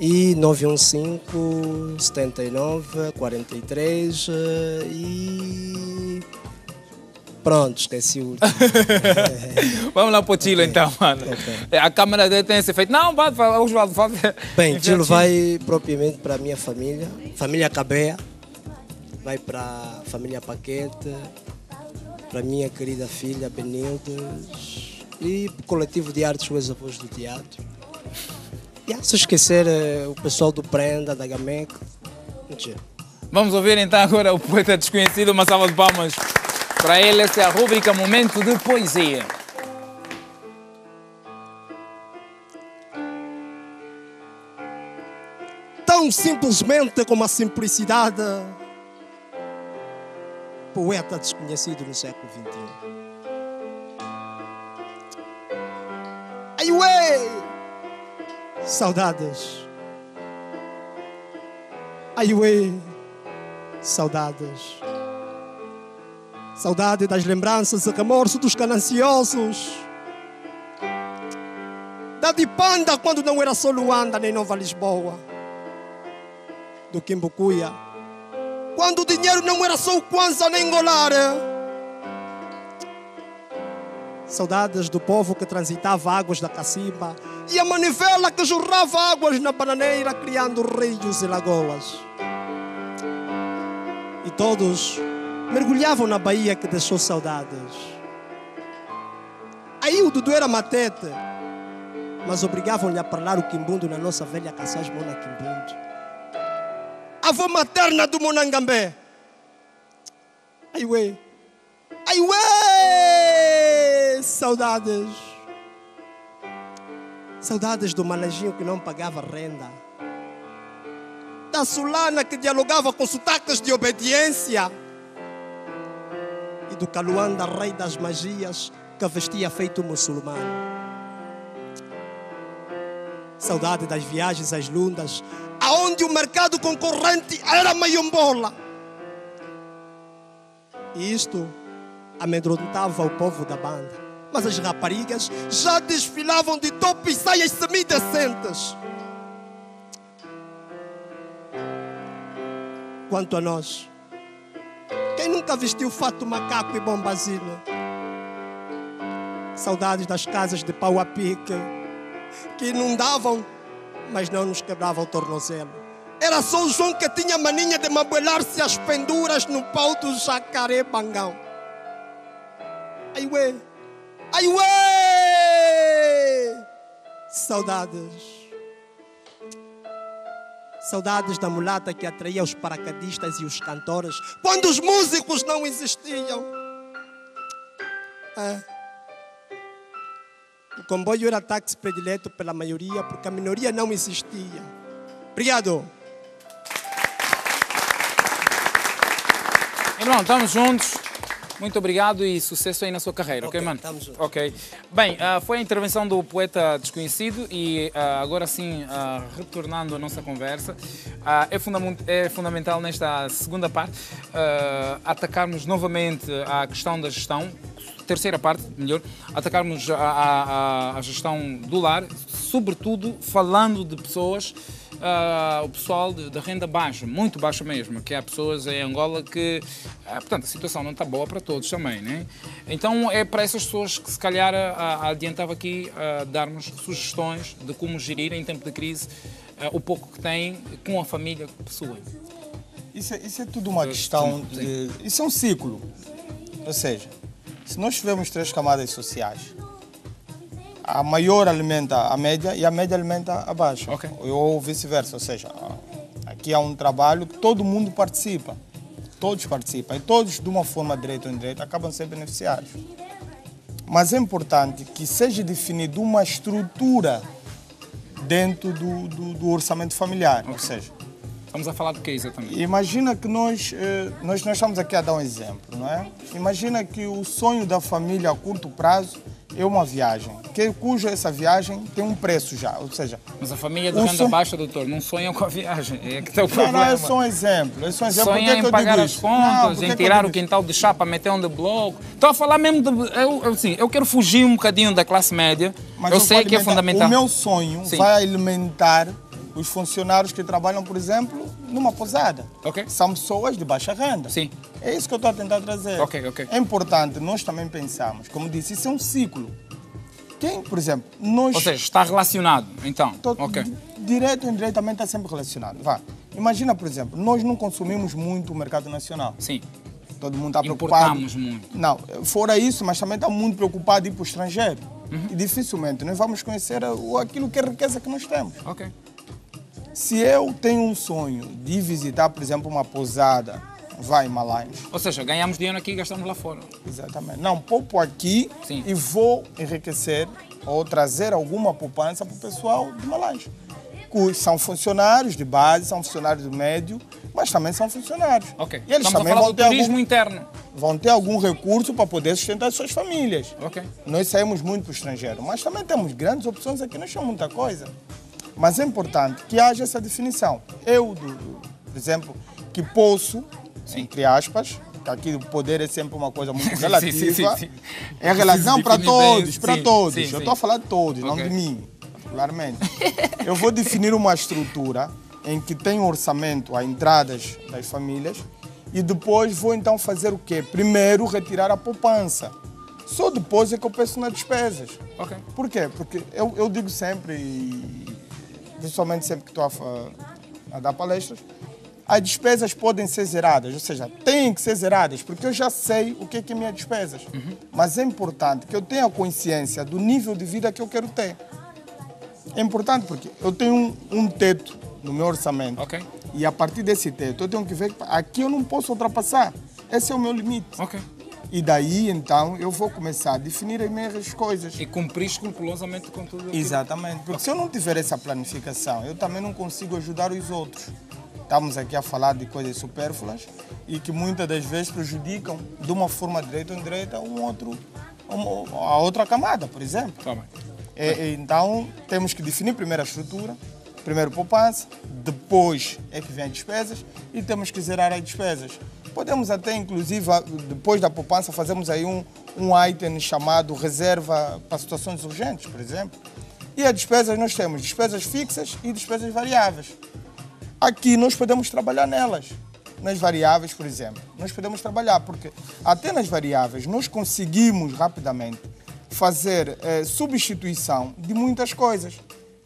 E 915 79 43 e... Pronto, esqueci o último. Vamos lá para o Tilo, então, mano. A câmera dele tem esse efeito. Não, Osvaldo, faz. Bem, Tilo vai propriamente para a minha família, família Cabea, vai para a família Paquete, para a minha querida filha Benildes e para o coletivo de artes Os Avós do Teatro. E se esquecer o pessoal do Prenda, da Gameca. Vamos ouvir então agora o poeta desconhecido, uma salva de palmas. Para ele, essa é a rúbrica Momento de Poesia. Tão simplesmente como a simplicidade, poeta desconhecido no século XXI. Ai, ué! Saudades. Ai, ué! Saudades. Saudade das lembranças e remorso dos gananciosos. Da Dipanda quando não era só Luanda nem Nova Lisboa. Do Quimbucuia quando o dinheiro não era só o Kwanza nem Golar. Saudades do povo que transitava águas da Cacimba e a manivela que jorrava águas na bananeira criando rios e lagoas. E todos mergulhavam na Bahia que deixou saudades. Aí o Dudu era matete, mas obrigavam-lhe a falar o quimbundo na nossa velha Caçás Mona Quimbundo. Avó materna do Monangambé. Ai ué, ai ué, saudades. Saudades do Malajinho que não pagava renda. Da Sulana que dialogava com sotaques de obediência. E do Caluanda, rei das magias, que vestia feito muçulmano. Saudade das viagens às lundas, aonde o mercado concorrente era maiombola. E isto amedrontava o povo da banda. Mas as raparigas já desfilavam de top e saias semidecentes. Quanto a nós, quem nunca vestiu fato macaco e bombazino? Saudades das casas de pau a pique, que inundavam, mas não nos quebravam o tornozelo. Era só o João que tinha mania de mabuelar-se as penduras no pau do jacaré bangão. Ai ué, ai ué! Saudades. Saudades da mulata que atraía os paracadistas e os cantores quando os músicos não existiam. O comboio era táxi predileto pela maioria porque a minoria não existia. Obrigado. Irmão, estamos juntos. Muito obrigado e sucesso aí na sua carreira, ok, mano? Estamos juntos. Ok. Bem, foi a intervenção do poeta desconhecido e agora sim, retornando à nossa conversa, é fundamental nesta segunda parte atacarmos novamente a questão da gestão, terceira parte, melhor, atacarmos a gestão do lar, sobretudo falando de pessoas, o pessoal de renda baixa, muito baixa mesmo, que há pessoas em Angola que, portanto, a situação não está boa para todos também, né? Então é para essas pessoas que se calhar adiantava aqui darmos sugestões de como gerir em tempo de crise o pouco que têm com a família que possuem. Isso é tudo uma questão de... Isso é um ciclo. Ou seja, se nós tivermos 3 camadas sociais, a maior alimenta a média e a média alimenta a baixa. Okay. Ou vice-versa. Ou seja, aqui há um trabalho que todo mundo participa. Todos participam. E todos, de uma forma direta ou indireita, acabam sendo beneficiados. Mas é importante que seja definida uma estrutura dentro do orçamento familiar. Okay. Ou seja, vamos a falar do que exatamente? Imagina que nós estamos aqui a dar um exemplo, não é? Imagina que o sonho da família a curto prazo é uma viagem, cuja essa viagem tem um preço já, ou seja... Mas a família de renda baixa, doutor, não sonha com a viagem, é que está o problema. Não, é só um exemplo. Sonha em pagar as contas, em tirar o quintal de chapa, meter um de bloco. Estou a falar mesmo de... Eu quero fugir um bocadinho da classe média, mas eu sei que é fundamental. O meu sonho vai alimentar os funcionários que trabalham, por exemplo, numa pousada. Ok. São pessoas de baixa renda. Sim. É isso que eu estou a tentar trazer. Ok, ok. É importante nós também pensarmos, como disse, isso é um ciclo. Quem, por exemplo, nós... Ou seja, está relacionado, então. Ok. Direto ou indiretamente está sempre relacionado. Vá. Imagina, por exemplo, nós não consumimos muito o mercado nacional. Sim. Todo mundo está preocupado. Importamos muito. Não, fora isso, mas também está muito preocupado em ir para o estrangeiro. E dificilmente nós vamos conhecer aquilo que é a riqueza que nós temos. Ok. Se eu tenho um sonho de visitar, por exemplo, uma pousada, vai em Malanje. Ou seja, ganhamos dinheiro aqui e gastamos lá fora. Exatamente. Não, poupo aqui Sim. e vou enriquecer ou trazer alguma poupança para o pessoal de Malanje. Que são funcionários de base, são funcionários do médio, mas também são funcionários. Ok. E eles Estamos também a falar do turismo algum, interno. vão ter algum recurso para poder sustentar as suas famílias. Ok. Nós saímos muito para o estrangeiro, mas também temos grandes opções aqui, nós temos muita coisa. Mas é importante que haja essa definição. Eu, por exemplo, que posso, entre aspas, que aqui o poder é sempre uma coisa muito relativa, sim. é relação para todos, para Sim, todos. sim, Eu sim. estou a falar de todos, não Ok. de mim, particularmente. Eu vou definir uma estrutura em que tem um orçamento a entradas das famílias e depois vou então fazer o quê? Primeiro retirar a poupança. Só depois é que eu penso nas despesas. Ok. Por quê? Porque eu digo sempre, principalmente sempre que estou a dar palestras, as despesas podem ser zeradas, ou seja, têm que ser zeradas, porque eu já sei o que é minhas despesas. Mas é importante que eu tenha consciência do nível de vida que eu quero ter. É importante porque eu tenho um teto no meu orçamento. Ok. E a partir desse teto, eu tenho que ver que aqui eu não posso ultrapassar. Esse é o meu limite. Ok. E daí, então, eu vou começar a definir as minhas coisas. E cumprir escrupulosamente com tudo aquilo. Exatamente. Porque se eu não tiver essa planificação, eu também não consigo ajudar os outros. Estamos aqui a falar de coisas supérfluas e que muitas das vezes prejudicam, de uma forma direta ou indireta, a outra camada, por exemplo. Tá bem. Então, temos que definir primeiro a estrutura, primeiro poupança, depois é que vem as despesas e temos que zerar as despesas. Podemos até, inclusive, depois da poupança, fazermos aí um item chamado reserva para situações urgentes, por exemplo. E as despesas, nós temos despesas fixas e despesas variáveis. Aqui nós podemos trabalhar nelas. Nas variáveis, por exemplo, nós podemos trabalhar, porque até nas variáveis nós conseguimos rapidamente fazer substituição de muitas coisas.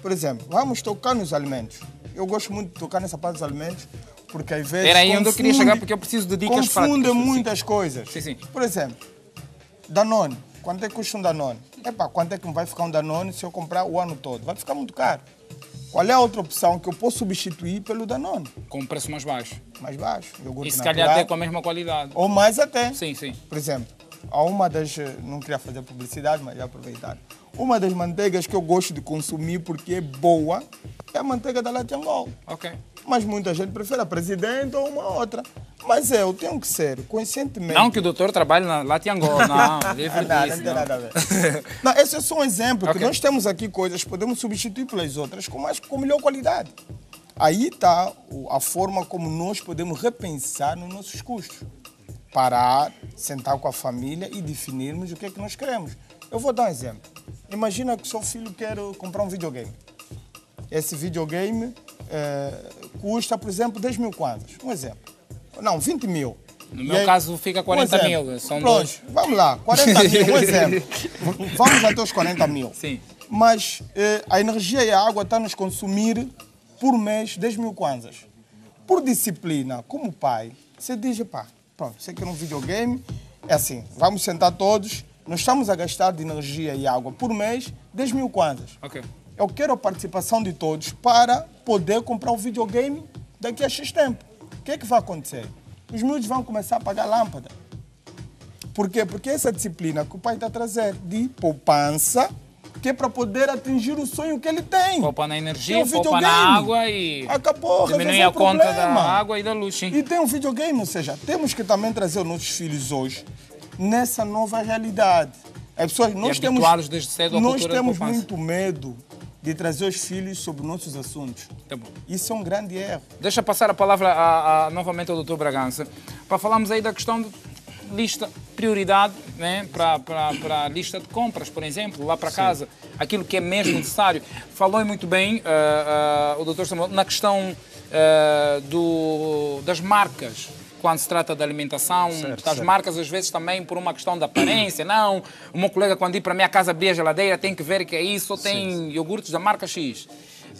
Por exemplo, vamos tocar nos alimentos. Eu gosto muito de tocar nessa parte dos alimentos, porque às vezes Era aí onde eu queria chegar, porque eu preciso de dicas práticas. Confundem muitas coisas. Sim, sim. Por exemplo, Danone. Quanto é que custa um Danone? Quanto é que me vai ficar um Danone se eu comprar o ano todo? Vai ficar muito caro. Qual é a outra opção que eu posso substituir pelo Danone? Com um preço mais baixo. Mais baixo. Iogurte E se natural, calhar até com a mesma qualidade. ou mais até. Sim, sim. Por exemplo, há uma das... Não queria fazer publicidade, mas já aproveitar. Uma das manteigas que eu gosto de consumir porque é boa é a manteiga da Latiangol. Ok. Mas muita gente prefere a Presidente ou uma outra. Mas eu tenho que ser conscientemente... Não que o doutor trabalhe na Latiangol, não. Livre Não disso. tem nada a ver. Não, esse é só um exemplo, Ok. que nós temos aqui coisas que podemos substituir pelas outras com melhor qualidade. Aí está a forma como nós podemos repensar nos nossos custos. Parar, sentar com a família e definirmos o que é que nós queremos. Eu vou dar um exemplo. Imagina que o seu filho quer comprar um videogame. Esse videogame custa, por exemplo, 10 mil kwanzas. Um exemplo. Não, 20 mil. No meu caso fica 40 exemplo. mil. São Pronto, dois. vamos lá, 40 mil, um exemplo. Vamos até os 40 mil. Sim. Mas a energia e a água estão a nos consumir por mês 10 mil kwanzas. Por disciplina, como pai, você diz, pá, pronto, você quer um videogame, é assim, vamos sentar todos, nós estamos a gastar de energia e água por mês 10 mil kwanzas. Ok. Eu quero a participação de todos para poder comprar o videogame daqui a X tempo. O que é que vai acontecer? Os miúdos vão começar a pagar lâmpada. Por quê? Porque essa disciplina que o pai está a trazer de poupança, que é para poder atingir o sonho que ele tem. Poupa na Tem energia, um poupa videogame. na água e Acabou, diminui resolveu a o conta da problema. água e da luz. Sim. E tem um videogame, ou seja, temos que também trazer os nossos filhos hoje nessa nova realidade. As pessoas, nós temos, habituá-los desde cedo à nós cultura da temos poupança. muito medo de trazer os filhos sobre nossos assuntos. Tá bom. Isso é um grande erro. Deixa passar a palavra novamente ao Dr. Bragança para falarmos aí da questão de lista prioridade, né, para a lista de compras, por exemplo, lá para casa, aquilo que é mesmo necessário. Falou muito bem o Dr. Samuel na questão das marcas. Quando se trata de alimentação, as marcas às vezes também por uma questão da aparência. Não, o meu colega quando ir para a minha casa abrir a geladeira tem que ver que é isso, ou tem iogurtes da marca X.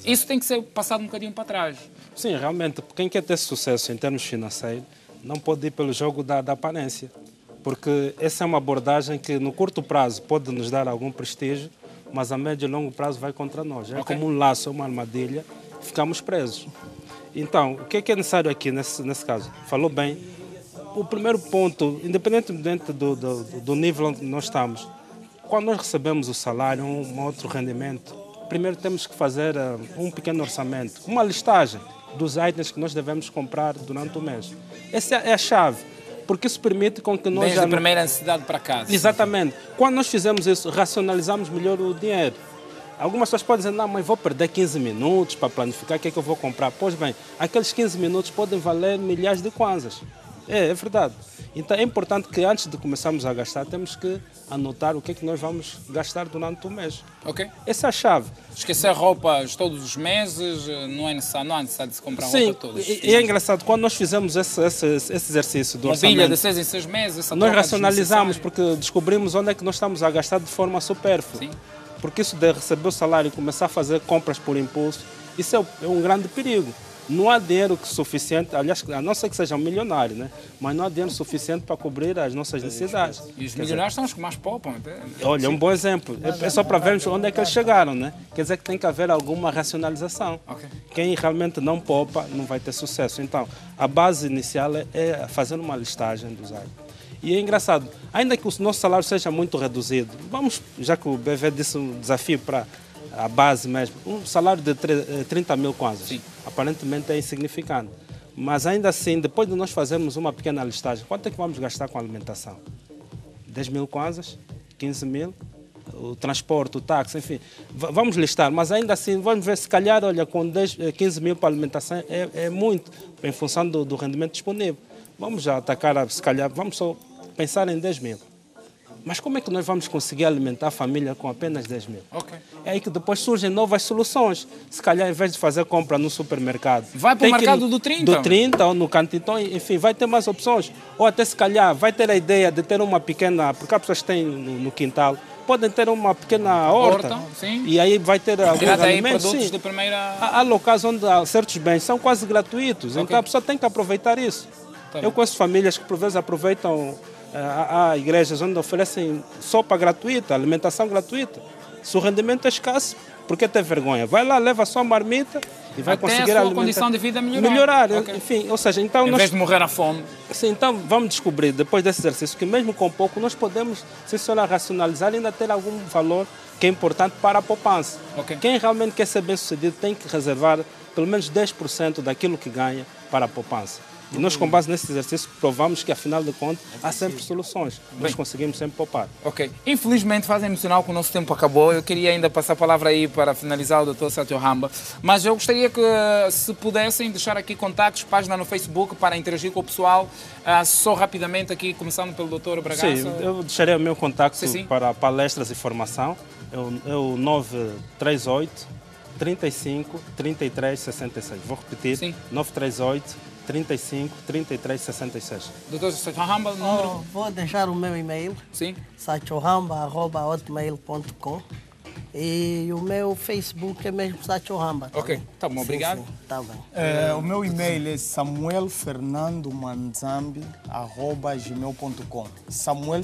Isso tem que ser passado um bocadinho para trás. Sim, realmente, quem quer ter sucesso em termos financeiros não pode ir pelo jogo da aparência, porque essa é uma abordagem que no curto prazo pode nos dar algum prestígio, mas a médio e longo prazo vai contra nós. É como um laço, uma armadilha, ficamos presos. Então, o que é necessário aqui nesse caso? Falou bem. O primeiro ponto, independentemente do nível onde nós estamos, quando nós recebemos o salário, um outro rendimento, primeiro temos que fazer um pequeno orçamento, uma listagem dos itens que nós devemos comprar durante o mês. Essa é a chave, porque isso permite com que nós... Desde a primeira necessidade para casa. Exatamente. Quando nós fizemos isso, racionalizamos melhor o dinheiro. Algumas pessoas podem dizer, não, mas vou perder 15 minutos para planificar o que é que eu vou comprar. Pois bem, aqueles 15 minutos podem valer milhares de kwanzas. É verdade. Então é importante que antes de começarmos a gastar, temos que anotar o que é que nós vamos gastar durante o mês. Ok. Essa é a chave. Esquecer roupas todos os meses, não há necessidade de se comprar roupa todos os meses. E é engraçado, quando nós fizemos esse exercício do orçamento... Mobília de 6 em 6 meses... Nós racionalizamos porque descobrimos onde é que nós estamos a gastar de forma supérflua. Sim. Porque isso de receber o salário e começar a fazer compras por impulso, isso é um grande perigo. Não há dinheiro suficiente, aliás, a não ser que seja um milionário, né? Mas não há dinheiro suficiente para cobrir as nossas necessidades. E os milionários são os que mais poupam. Olha, é um bom exemplo. É só para vermos onde é que eles chegaram, né? Quer dizer que tem que haver alguma racionalização. Okay. Quem realmente não poupa não vai ter sucesso. Então, a base inicial é fazer uma listagem dos itens. E é engraçado, ainda que o nosso salário seja muito reduzido, vamos, já que o BV disse um desafio para a base mesmo, um salário de 30 mil kwanzas, aparentemente é insignificante. Mas ainda assim, depois de nós fazermos uma pequena listagem, quanto é que vamos gastar com a alimentação? 10 mil kwanzas? 15 mil? O transporte, o táxi, enfim, vamos listar, mas ainda assim vamos ver, se calhar, olha, com 15 mil para a alimentação é muito, em função do rendimento disponível. Vamos já atacar, se calhar, vamos só pensar em 10 mil. Mas como é que nós vamos conseguir alimentar a família com apenas 10 mil? Okay. É aí que depois surgem novas soluções. Se calhar, em vez de fazer compra no supermercado... Vai para o mercado do 30. Do 30 ou no cantinho, então, enfim, vai ter mais opções. Ou até, se calhar, vai ter a ideia de ter uma pequena... Porque há pessoas que têm no quintal, podem ter uma pequena horta. Sim. E aí vai ter alguns alimentos. Produtos sim. de primeira... Há locais onde certos bens são quase gratuitos. Okay. Então a pessoa tem que aproveitar isso. Tá. Eu conheço famílias que por vezes aproveitam, há igrejas onde oferecem sopa gratuita, alimentação gratuita. Se o rendimento é escasso, por que ter vergonha? Vai lá, leva a sua marmita e vai conseguir a sua condição de vida melhorar. Okay. Enfim, ou seja, então em vez de morrer à fome. Sim, então vamos descobrir, depois desse exercício, que mesmo com pouco nós podemos, se racionalizar e ainda ter algum valor que é importante para a poupança. Okay. Quem realmente quer ser bem-sucedido tem que reservar pelo menos 10% daquilo que ganha para a poupança. E nós, com base nesse exercício, provamos que, afinal de contas, há sempre soluções. Nós conseguimos sempre poupar. Ok. Infelizmente, faz emocional que o nosso tempo acabou. Eu queria ainda passar a palavra aí para finalizar o Dr. Satyohamba. Mas eu gostaria que, se pudessem, deixar aqui contactos, página no Facebook para interagir com o pessoal. Só rapidamente aqui, começando pelo Dr. Bragança. Sim, eu deixarei o meu contacto para palestras e formação. É o 938 35 33 66. Vou repetir. Sim. 938 35 33 66. Doutor Satyohamba, número? Vou deixar o meu e-mail. Sim. satyohamba@hotmail.com. E o meu Facebook é mesmo Satyohamba. Ok, tá bom, obrigado. Tá bem. O meu e-mail é samuelfernandomanzambi@gmail.com. Samuel